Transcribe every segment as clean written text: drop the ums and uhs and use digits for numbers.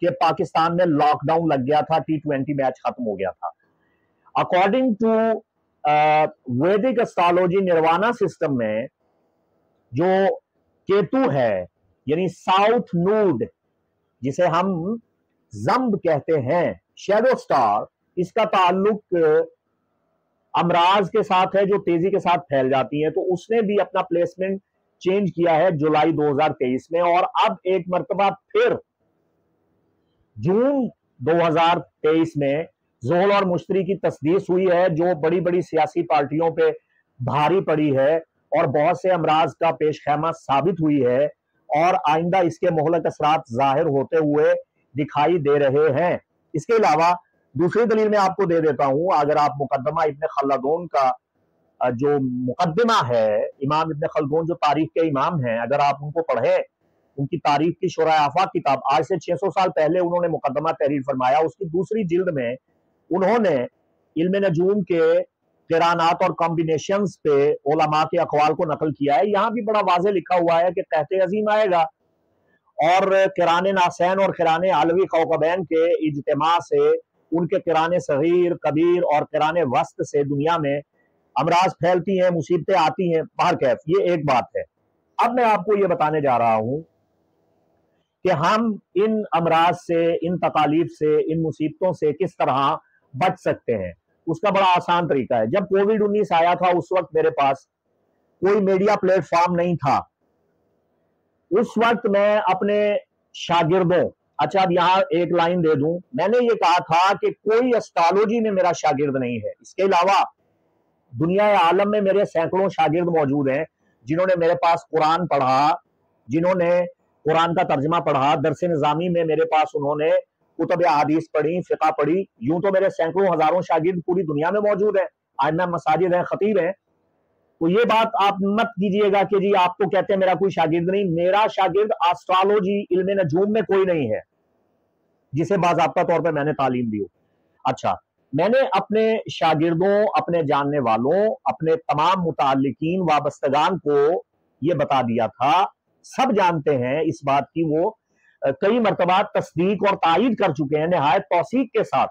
کہ پاکستان میں lock down لگ گیا تھا, T20 میچ ختم ہو گیا تھا. According to Vedic astrology nirvana system میں جو کیتو ہے یعنی ساؤتھ نوڈ جسے ہم زمب کہتے ہیں, شیڈو سٹار, اس کا تعلق امراض کے ساتھ ہے جو تیزی کے ساتھ پھیل جاتی ہیں. تو اس نے بھی اپنا پلیسمنٹ چینج کیا ہے جولائی 2023 میں, اور اب ایک مرتبہ پھر جون 2023 میں زحل اور مشتری کی تصدیق ہوئی ہے, جو بڑی بڑی سیاسی پارٹیوں پہ بھاری پڑی ہے اور بہت سے امراض کا پیش خیمہ ثابت ہوئی ہے, اور آئندہ اس کے مہلک اثرات ظاہر ہوتے ہوئے دکھائی دے رہے ہیں. اس کے علاوہ دوسری دلیل میں آپ کو دے دیتا ہوں. اگر آپ مقدمہ ابن خلدون کا جو مقدمہ ہے, امام ابن خلدون جو تاریخ کے امام ہیں, اگر آپ ان کو پڑھیں, ان کی تاریخ کی شرح آفاق کتاب, آج سے 600 سال پہلے انہوں نے مقدمہ تحریر فرمایا. اس کی دوسری جلد میں انہوں نے علم نجوم کے قرانات اور کمبینیشنز پہ علماء کے اقوال کو نقل کیا ہے. یہاں بھی بڑا واضح لکھا ہوا ہے کہ قحط عظیم آئے گا, اور قران ناسین اور قران علوی کوكبین کے اجتماع سے, ان کے قران صغیر, کبیر اور قران وسط سے دنیا میں امراض پھیلتی ہیں, مصیبتیں آتی ہیں. بہرکیف یہ ایک بات ہے. اب میں آپ کو یہ بتانے جا رہا ہوں کہ ہم ان امراض سے, ان تکالیف سے, ان مصیبتوں سے کس طرح بچ سکتے ہیں. اس کا بڑا آسان طریقہ ہے. جب کووڈ-19 آیا تھا اس وقت میرے پاس کوئی میڈیا پلیٹ فارم نہیں تھا. اس وقت میں اپنے شاگردوں, اچھا اب یہاں ایک لائن دے دوں, میں نے یہ کہا تھا کہ کوئی اسٹرالوجی میں میرا شاگرد نہیں ہے. اس کے علاوہ دنیا عالم میں میرے سینکڑوں شاگرد موجود ہیں جنہوں نے میرے پاس قرآن پڑھا, جنہوں نے قرآن کا ترجمہ پڑھا. درس نظامی میں میرے پاس انہوں نے کتب احادیث پڑھی, فقہ پڑھی. یوں تو میرے سینکڑوں ہزاروں شاگرد پوری دنیا میں موجود ہیں, ائمہ مساجد ہیں, خطیب ہیں. تو یہ بات آپ مت کیجئے گا کہ جی آپ تو کہتے ہیں میرا کوئی شاگرد نہیں. میرا شاگرد اسٹرالوجی علم نجوم میں کوئی نہیں ہے جسے باضابطہ طور پہ میں نے تعلیم دی ہو. اچھا, میں نے اپنے شاگردوں, اپنے جاننے والوں, اپنے تمام متعلقین, وابستگان کو یہ بتا دیا تھا. سب جانتے ہیں اس بات کی, وہ کئی مرتبہ تصدیق اور تائید کر چکے ہیں نہایت توثیق کے ساتھ.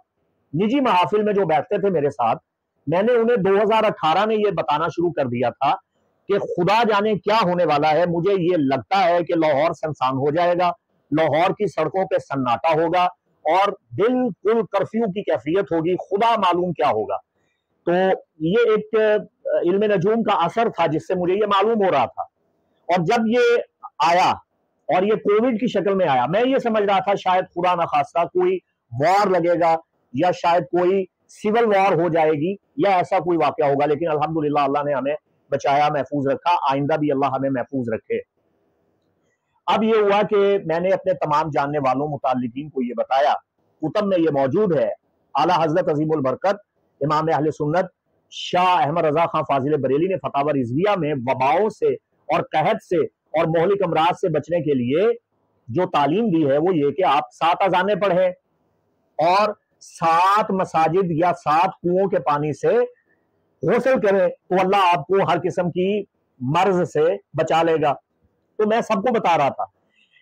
نجی محافل میں جو بیٹھتے تھے میرے ساتھ, میں نے انہیں 2018 میں یہ بتانا شروع کر دیا تھا کہ خدا جانے کیا ہونے والا ہے. مجھے یہ لگتا ہے کہ لاہور سنسان ہو جائے گا, لاہور کی سڑکوں پہ سناٹا ہوگا, اور بالکل کرفیو کی کیفیت ہوگی. خدا معلوم کیا ہوگا. تو یہ ایک علم نجوم کا اثر تھا جس سے مجھے یہ معلوم ہو رہا تھا. اور جب یہ آیا اور یہ کووڈ کی شکل میں آیا, میں یہ سمجھ رہا تھا شاید خدا نخواستہ کوئی وار لگے گا, یا شاید کوئی سول وار ہو جائے گی, یا ایسا کوئی واقعہ ہوگا. لیکن الحمدللہ اللہ نے ہمیں بچایا, محفوظ رکھا. آئندہ بھی اللہ ہمیں محفوظ رکھے. اب یہ ہوا کہ میں نے اپنے تمام جاننے والوں, متعلقین کو یہ بتایا. کتب میں یہ موجود ہے. اعلیٰ حضرت عظیم البرکت امام اہل سنت شاہ احمد رضا خان فاضل بریلی نے فتاوی رضویہ میں وباؤں سے اور قحط سے اور مہلک امراض سے بچنے کے لیے جو تعلیم دی ہے وہ یہ کہ آپ 7 اذانیں پڑھیں اور 7 مساجد یا 7 کنوؤں کے پانی سے غسل کریں, تو اللہ آپ کو ہر قسم کی مرض سے بچا لے گا. تو میں سب کو بتا رہا تھا.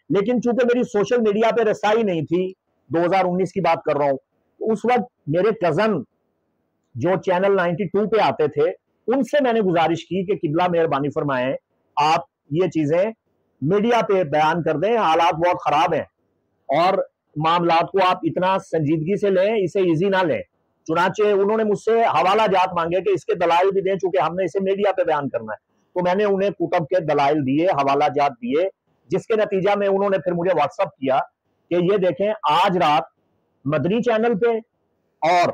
لیکن چونکہ میری سوشل میڈیا پہ رسائی نہیں تھی, 2019 کی بات کر رہا ہوں, اس وقت میرے کزن جو چینل 92 پہ آتے تھے, ان سے میں نے گزارش کی کہ قبلہ مہربانی فرمائیں, آپ یہ چیزیں میڈیا پہ بیان کر دیں, حالات بہت خراب ہیں اور معاملات کو آپ اتنا سنجیدگی سے لیں, اسے ایزی نہ لیں. چنانچہ انہوں نے مجھ سے حوالہ جات مانگے کہ اس کے دلائل بھی دیں, چونکہ ہم نے اسے میڈیا پہ بیان کرنا ہے. تو میں نے انہیں کتب کے دلائل دیے, حوالہ جات دیے, جس کے نتیجہ میں انہوں نے پھر مجھے واٹس اپ کیا کہ یہ دیکھیں آج رات مدنی چینل پہ اور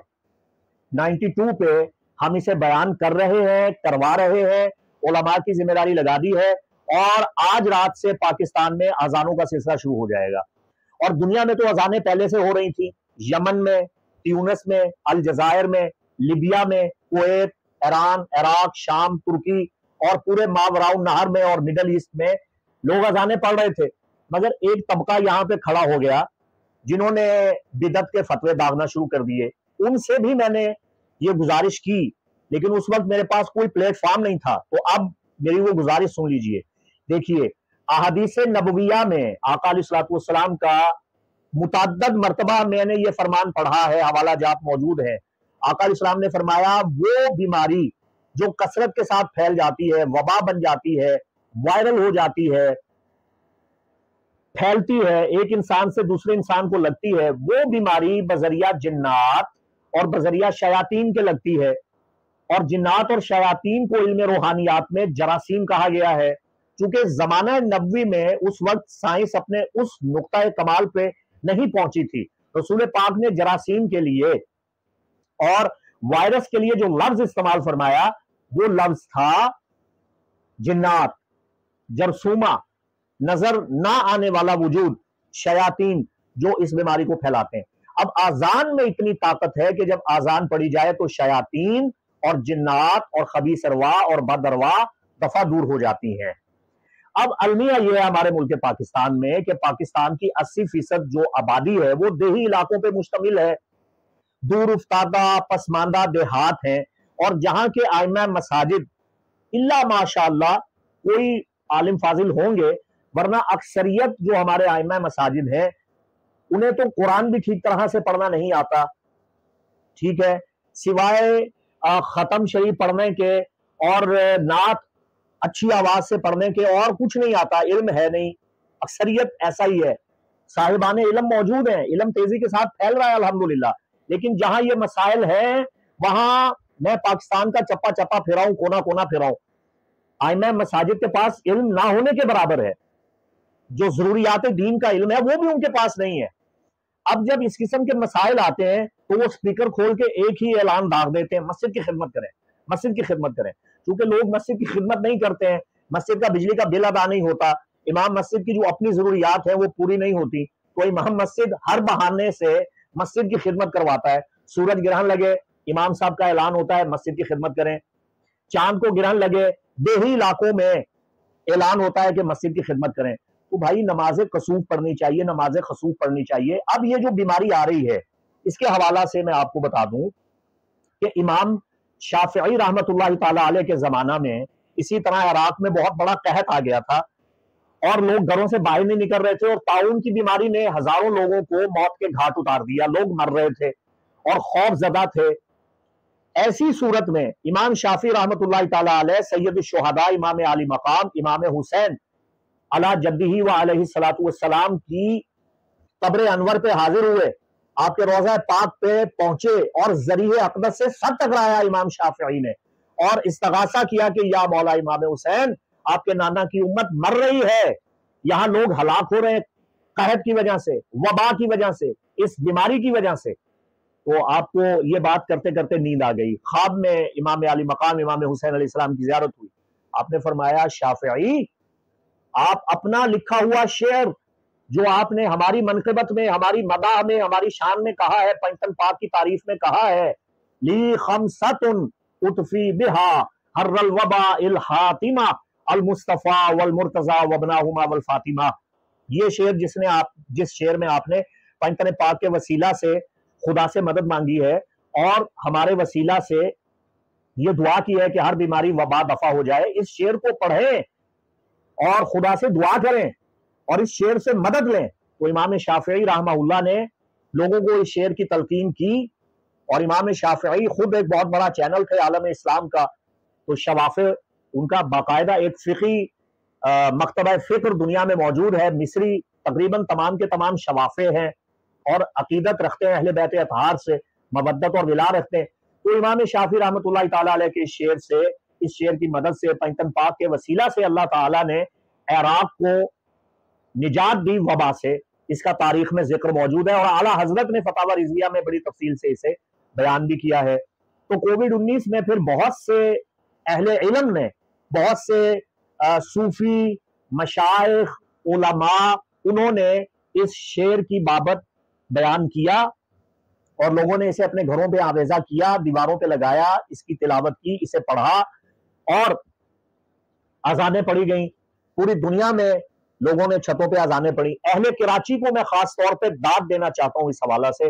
92 پہ ہم اسے بیان کر رہے ہیں, کروا رہے ہیں, علماء کی ذمہ داری لگا دی ہے, اور آج رات سے پاکستان میں اذانوں کا سلسلہ شروع ہو جائے گا. اور دنیا میں تو اذانیں پہلے سے ہو رہی تھیں, یمن میں, ٹیونس میں, الجزائر میں, لیبیا میں, کویت, ایران, عراق, شام, ترکی اور پورے ماوراء النہر میں اور مڈل ایسٹ میں لوگ اذانیں پڑھ رہے تھے. مگر ایک طبقہ یہاں پہ کھڑا ہو گیا جنہوں نے بدعت کے فتوے داغنا شروع کر دیے. ان سے بھی میں نے یہ گزارش کی, لیکن اس وقت میرے پاس کوئی پلیٹ فارم نہیں تھا. تو اب میری وہ گزارش سن لیجئے. دیکھیے, احادیث نبویہ میں آقا علیہ الصلوۃ والسلام کا متعدد مرتبہ میں نے یہ فرمان پڑھا ہے، حوالہ جات موجود ہے۔ آقا علیہ السلام نے فرمایا وہ بیماری جو کثرت کے ساتھ پھیل جاتی ہے، وبا بن جاتی ہے، وائرل ہو جاتی ہے، پھیلتی ہے، ایک انسان سے دوسرے انسان کو لگتی ہے، وہ بیماری بذریعہ جنات اور بذریعہ شیاطین کے لگتی ہے۔ اور جنات اور شیاطین کو علم روحانیات میں جراثیم کہا گیا ہے، چونکہ زمانہ نبوی میں اس وقت سائنس اپنے اس نقطۂ کمال پہ نہیں پہنچی تھی۔ رسول پاک نے جراثیم کے لیے اور وائرس کے لیے جو لفظ استعمال فرمایا وہ لفظ تھا جنات، جرثومہ، نظر نہ آنے والا وجود، شیاطین جو اس بیماری کو پھیلاتے ہیں۔ اب آذان میں اتنی طاقت ہے کہ جب آذان پڑھی جائے تو شیاطین اور جنات اور خبیث ارواح اور بد ارواح دفع دور ہو جاتی ہیں۔ اب المیہ یہ ہے ہمارے ملک پاکستان میں کہ پاکستان کی 80% جو آبادی ہے وہ دیہی علاقوں پہ مشتمل ہے، دور افتادہ پسماندہ دیہات ہیں، اور جہاں کے ائمہ مساجد اللہ ماشاء اللہ کوئی عالم فاضل ہوں گے، ورنہ اکثریت جو ہمارے ائمہ مساجد ہیں انہیں تو قرآن بھی ٹھیک طرح سے پڑھنا نہیں آتا، ٹھیک ہے، سوائے ختم شریف پڑھنے کے اور نعت اچھی آواز سے پڑھنے کے اور کچھ نہیں آتا، علم ہے نہیں، اکثریت ایسا ہی ہے۔ صاحبان علم موجود ہیں، علم تیزی کے ساتھ پھیل رہا ہے الحمدللہ، لیکن جہاں یہ مسائل ہیں وہاں میں پاکستان کا چپا چپا پھراؤں، کونا کونا پھراؤں، ائمہ مساجد کے پاس علم نہ ہونے کے برابر ہے، جو ضروریات دین کا علم ہے وہ بھی ان کے پاس نہیں ہے۔ اب جب اس قسم کے مسائل آتے ہیں تو وہ سپیکر کھول کے ایک ہی اعلان داغ دیتے ہیں، مسجد کی خدمت کریں، مسجد کی خدمت کریں، کیونکہ لوگ مسجد کی خدمت نہیں کرتے ہیں، مسجد کا بجلی کا بل ادا نہیں ہوتا، امام مسجد کی جو اپنی ضروریات ہیں وہ پوری نہیں ہوتی، تو امام مسجد ہر بہانے سے مسجد کی خدمت کرواتا ہے۔ سورج گرہن لگے، امام صاحب کا اعلان ہوتا ہے مسجد کی خدمت کریں، چاند کو گرہن لگے، دیہی علاقوں میں اعلان ہوتا ہے کہ مسجد کی خدمت کریں۔ تو بھائی نماز کسوف پڑھنی چاہیے، نماز خسوف پڑھنی چاہیے۔ اب یہ جو بیماری آ رہی ہے اس کے حوالہ سے میں آپ کو بتا دوں کہ امام شافعی رحمت اللہ تعالی علیہ کے زمانہ میں اسی طرح عراق میں بہت بڑا قحط آ گیا تھا اور لوگ گھروں سے باہر نہیں نکل رہے تھے، اور طاعون کی بیماری نے ہزاروں لوگوں کو موت کے گھاٹ اتار دیا، لوگ مر رہے تھے اور خوف زدہ تھے۔ ایسی صورت میں امام شافعی رحمت اللہ تعالی علیہ سید الشہداء امام علی مقام امام حسین علی جدہ و علیہ الصلوۃ والسلام کی قبر انور پہ حاضر ہوئے، آپ کے روضہ پاک پہ پہنچے اور ذریعہ اقدس سے سر ٹکرایا امام شافعی نے اور استغاثہ کیا کہ یا مولا امام حسین، آپ کے نانا کی امت مر رہی ہے، یہاں لوگ ہلاک ہو رہے ہیں قحط کی وجہ سے، وبا کی وجہ سے، اس بیماری کی وجہ سے۔ تو آپ کو یہ بات کرتے کرتے نیند آ گئی، خواب میں امام علی مقام امام حسین علیہ السلام کی زیارت ہوئی، آپ نے فرمایا شافعی، آپ اپنا لکھا ہوا شعر جو آپ نے ہماری منقبت میں، ہماری مداح میں، ہماری شان میں کہا ہے، پنجتن پاک کی تعریف میں کہا ہے، لی خمسۃ اطفی بہا حر الوبا الحاتمہ المصطفیٰ والمرتضیٰ وابناہما والفاطمہ، یہ شعر جس شعر میں آپ نے پنجتن پاک کے وسیلہ سے خدا سے مدد مانگی ہے اور ہمارے وسیلہ سے یہ دعا کی ہے کہ ہر بیماری وبا دفع ہو جائے، اس شعر کو پڑھیں اور خدا سے دعا کریں اور اس شعر سے مدد لیں۔ تو امام شافعی رحمہ اللہ نے لوگوں کو اس شعر کی تلقین کی، اور امام شافعی خود ایک بہت بڑا چینل تھے عالم اسلام کا، تو شوافع ان کا باقاعدہ ایک فقہی مکتبہ فکر دنیا میں موجود ہے، مصری تقریباً تمام کے تمام شوافع ہیں اور عقیدت رکھتے ہیں اہل بیت اطہار سے، مودت اور ولا رکھتے ہیں۔ تو امام شافعی رحمۃ اللہ تعالی علیہ کے اس شعر کی مدد سے، پنجتن پاک کے وسیلہ سے اللہ تعالیٰ نے عراق کو نجات دی وبا سے، اس کا تاریخ میں ذکر موجود ہے، اور اعلیٰ حضرت نے فتاوی رضویہ میں بڑی تفصیل سے اسے بیان بھی کیا ہے۔ تو کووڈ-19 میں پھر بہت سے اہل علم نے، بہت سے صوفی مشائخ علماء، انہوں نے اس شعر کی بابت بیان کیا اور لوگوں نے اسے اپنے گھروں پہ آویزہ کیا، دیواروں پہ لگایا، اس کی تلاوت کی، اسے پڑھا اور اذانیں پڑھی گئیں۔ پوری دنیا میں لوگوں نے چھتوں پہ اذانیں پڑھی۔ اہل کراچی کو میں خاص طور پہ داد دینا چاہتا ہوں اس حوالہ سے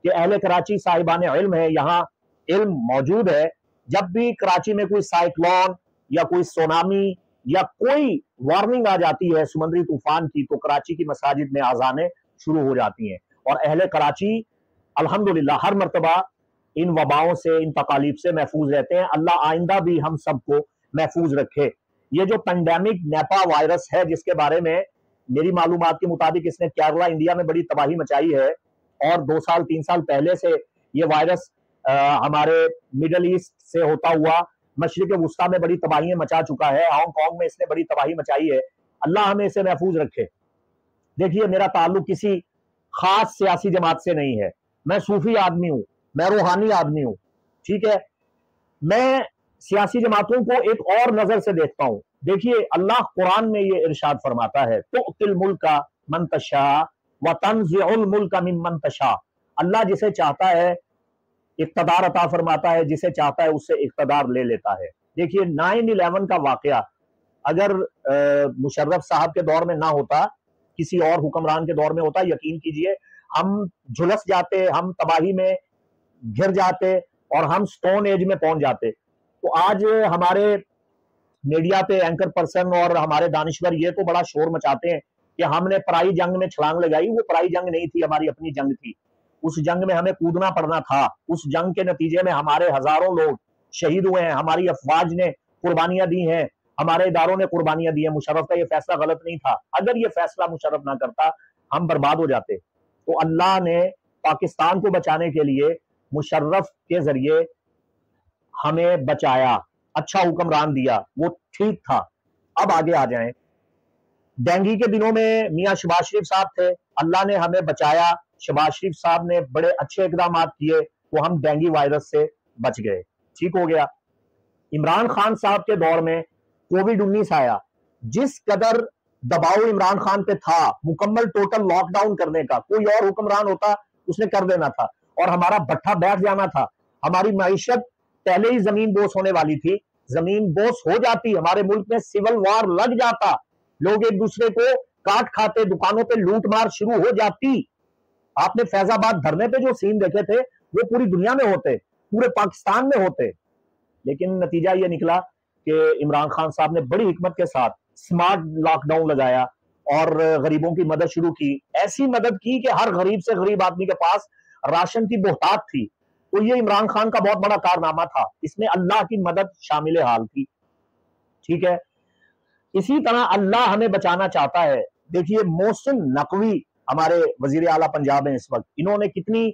کہ اہل کراچی صاحبان علم ہے، یہاں علم موجود ہے، جب بھی کراچی میں کوئی سائیکلون یا کوئی سونامی یا کوئی وارننگ آ جاتی ہے سمندری طوفان کی، تو کراچی کی مساجد میں اذانیں شروع ہو جاتی ہیں، اور اہل کراچی الحمدللہ ہر مرتبہ ان وباؤں سے، ان تکالیف سے محفوظ رہتے ہیں۔ اللہ آئندہ بھی ہم سب کو محفوظ رکھے۔ یہ جو پینڈیمک نیپا وائرس ہے جس کے بارے میں میری معلومات کے مطابق اس نے کیرلا انڈیا میں بڑی تباہی مچائی ہے، اور 2 سال 3 سال پہلے سے یہ وائرس ہمارے مڈل ایسٹ سے ہوتا ہوا مشرق وسطیٰ میں بڑی تباہیاں مچا چکا ہے۔ ہانگ کانگ میں اس نے بڑی تباہی مچائی ہے۔ اللہ ہمیں اسے محفوظ رکھے۔ دیکھیے میرا تعلق کسی خاص سیاسی جماعت سے نہیں ہے، میں صوفی آدمی ہوں، میں روحانی آدمی ہوں، ٹھیک ہے۔ میں سیاسی جماعتوں کو ایک اور نظر سے دیکھتا ہوں۔ دیکھیے اللہ قرآن میں یہ ارشاد فرماتا ہے، تؤتی الملک من تشاء وتنزع الملک ممن تشاء۔ اللہ جسے چاہتا ہے اقتدار عطا فرماتا ہے، جسے چاہتا ہے اس سے اقتدار لے لیتا ہے۔ دیکھیے 9/11 کا واقعہ اگر مشرف صاحب کے دور میں نہ ہوتا، کسی اور حکمران کے دور میں ہوتا، یقین کیجئے ہم جھلس جاتے، ہم تباہی میں گر جاتے، اور ہم سٹون ایج میں پہنچ جاتے۔ تو آج ہمارے میڈیا پہ اینکر پرسن اور ہمارے دانشور یہ تو بڑا شور مچاتے ہیں کہ ہم نے پرائی جنگ میں چھلانگ لگائی۔ وہ پرائی جنگ نہیں تھی، ہماری اپنی جنگ تھی۔ اس جنگ میں ہمیں کودنا پڑنا تھا۔ اس جنگ کے نتیجے میں ہمارے ہزاروں لوگ شہید ہوئے ہیں، ہماری افواج نے قربانیاں دی ہیں، ہمارے اداروں نے قربانیاں دی ہیں۔ مشرف کا یہ فیصلہ غلط نہیں تھا۔ اگر یہ فیصلہ مشرف نہ کرتا ہم برباد ہو جاتے۔ تو اللہ نے پاکستان کو بچانے کے لیے مشرف کے ذریعے ہمیں بچایا، اچھا حکمران دیا، وہ ٹھیک تھا۔ اب آگے آ جائیں، ڈینگی کے دنوں میں میاں شہباز شریف صاحب تھے، اللہ نے ہمیں بچایا، شہباز شریف صاحب نے بڑے اچھے اقدامات کیے، تو ہم ڈینگی وائرس سے بچ گئے، ٹھیک ہو گیا۔ عمران خان صاحب کے دور میں کووڈ-19 آیا، جس قدر دباؤ عمران خان پہ تھا مکمل ٹوٹل لاک ڈاؤن کرنے کا، کوئی اور حکمران ہوتا اس نے کر دینا تھا، اور ہمارا بھٹا بیٹھ جانا تھا۔ ہماری معیشت پہلے ہی زمین بوس ہونے والی تھی، زمین بوس ہو جاتی، ہمارے ملک میں سول وار لگ جاتا، لوگ ایک دوسرے کو کاٹ کھاتے، دکانوں پہ لوٹ مار شروع ہو جاتی۔ آپ نے فیض آباد دھرنے پہ جو سین دیکھے تھے وہ پوری دنیا میں ہوتے، پورے پاکستان میں ہوتے، لیکن نتیجہ یہ نکلا کہ عمران خان صاحب نے بڑی حکمت کے ساتھ سمارٹ لاک ڈاؤن لگایا اور غریبوں کی مدد شروع کی، ایسی مدد کی کہ ہر غریب سے غریب آدمی کے پاس راشن کی بہتات تھی۔ تو یہ عمران خان کا بہت بڑا کارنامہ تھا، اس میں اللہ کی مدد شامل حال تھی، ٹھیک ہے۔ اسی طرح اللہ ہمیں بچانا چاہتا ہے۔ دیکھیے محسن نقوی ہمارے وزیر اعلیٰ پنجاب ہیں اس وقت، انہوں نے کتنی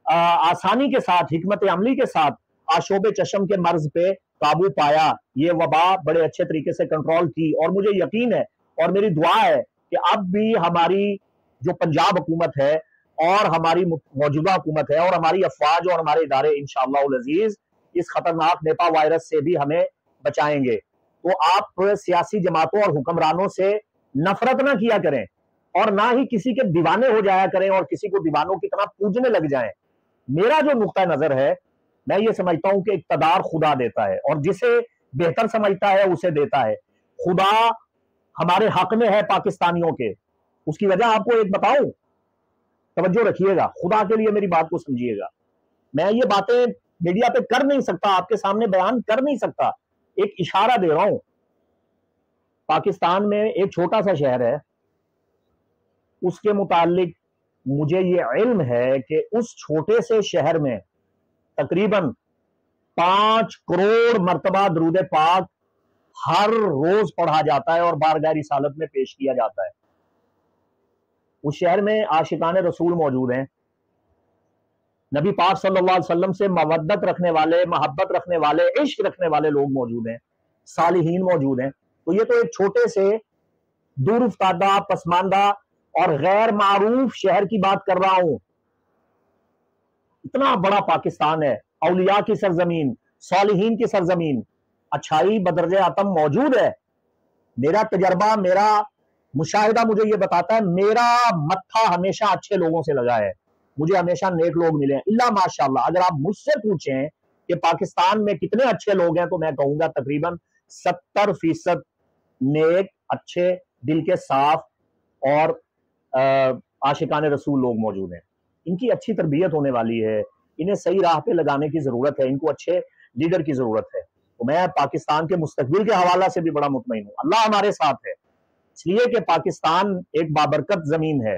آسانی کے ساتھ، حکمت عملی کے ساتھ آشوب چشم کے مرض پہ قابو پایا، یہ وبا بڑے اچھے طریقے سے کنٹرول کی، اور مجھے یقین ہے اور میری دعا ہے کہ اب بھی ہماری جو پنجاب حکومت ہے اور ہماری موجودہ حکومت ہے اور ہماری افواج اور ہمارے ادارے انشاءاللہ العزیز اس خطرناک نیپا وائرس سے بھی ہمیں بچائیں گے۔ تو آپ سیاسی جماعتوں اور حکمرانوں سے نفرت نہ کیا کریں، اور نہ ہی کسی کے دیوانے ہو جایا کریں اور کسی کو دیوانوں کی طرح پوجنے لگ جائیں۔ میرا جو نقطہ نظر ہے، میں یہ سمجھتا ہوں کہ اقتدار خدا دیتا ہے، اور جسے بہتر سمجھتا ہے اسے دیتا ہے۔ خدا ہمارے حق میں ہے پاکستانیوں کے، اس کی وجہ آپ کو ایک بتاؤں، توجہ رکھیے گا، خدا کے لیے میری بات کو سمجھیے گا۔ میں یہ باتیں میڈیا پہ کر نہیں سکتا، آپ کے سامنے بیان کر نہیں سکتا، ایک اشارہ دے رہا ہوں۔ پاکستان میں ایک چھوٹا سا شہر ہے، اس کے متعلق مجھے یہ علم ہے کہ اس چھوٹے سے شہر میں تقریباً 5 کروڑ مرتبہ درود پاک ہر روز پڑھا جاتا ہے اور بارگاہ رسالت میں پیش کیا جاتا ہے۔ اس شہر میں عاشقان رسول موجود ہیں، نبی پاک صلی اللہ علیہ وسلم سے مودت رکھنے والے، محبت رکھنے والے، عشق رکھنے والے لوگ موجود ہیں، صالحین موجود ہیں۔ تو یہ تو ایک چھوٹے سے دور افتادہ، پسماندہ اور غیر معروف شہر کی بات کر رہا ہوں۔ اتنا بڑا پاکستان ہے، اولیاء کی سرزمین، صالحین کی سرزمین، اچھائی بدرجہ اتم موجود ہے۔ میرا تجربہ، میرا مشاہدہ مجھے یہ بتاتا ہے، میرا متھا ہمیشہ اچھے لوگوں سے لگا ہے، مجھے ہمیشہ نیک لوگ ملے ہیں، اللہ ماشاءاللہ۔ اگر آپ مجھ سے پوچھیں کہ پاکستان میں کتنے اچھے لوگ ہیں تو میں کہوں گا تقریباً 70% نیک، اچھے، دل کے صاف اور عاشقان رسول لوگ موجود ہیں۔ ان کی اچھی تربیت ہونے والی ہے، انہیں صحیح راہ پہ لگانے کی ضرورت ہے، ان کو اچھے لیڈر کی ضرورت ہے۔ تو میں پاکستان کے مستقبل کے حوالہ سے بھی بڑا مطمئن ہوں، اللہ ہمارے ساتھ ہے، اس لیے کہ پاکستان ایک بابرکت زمین ہے،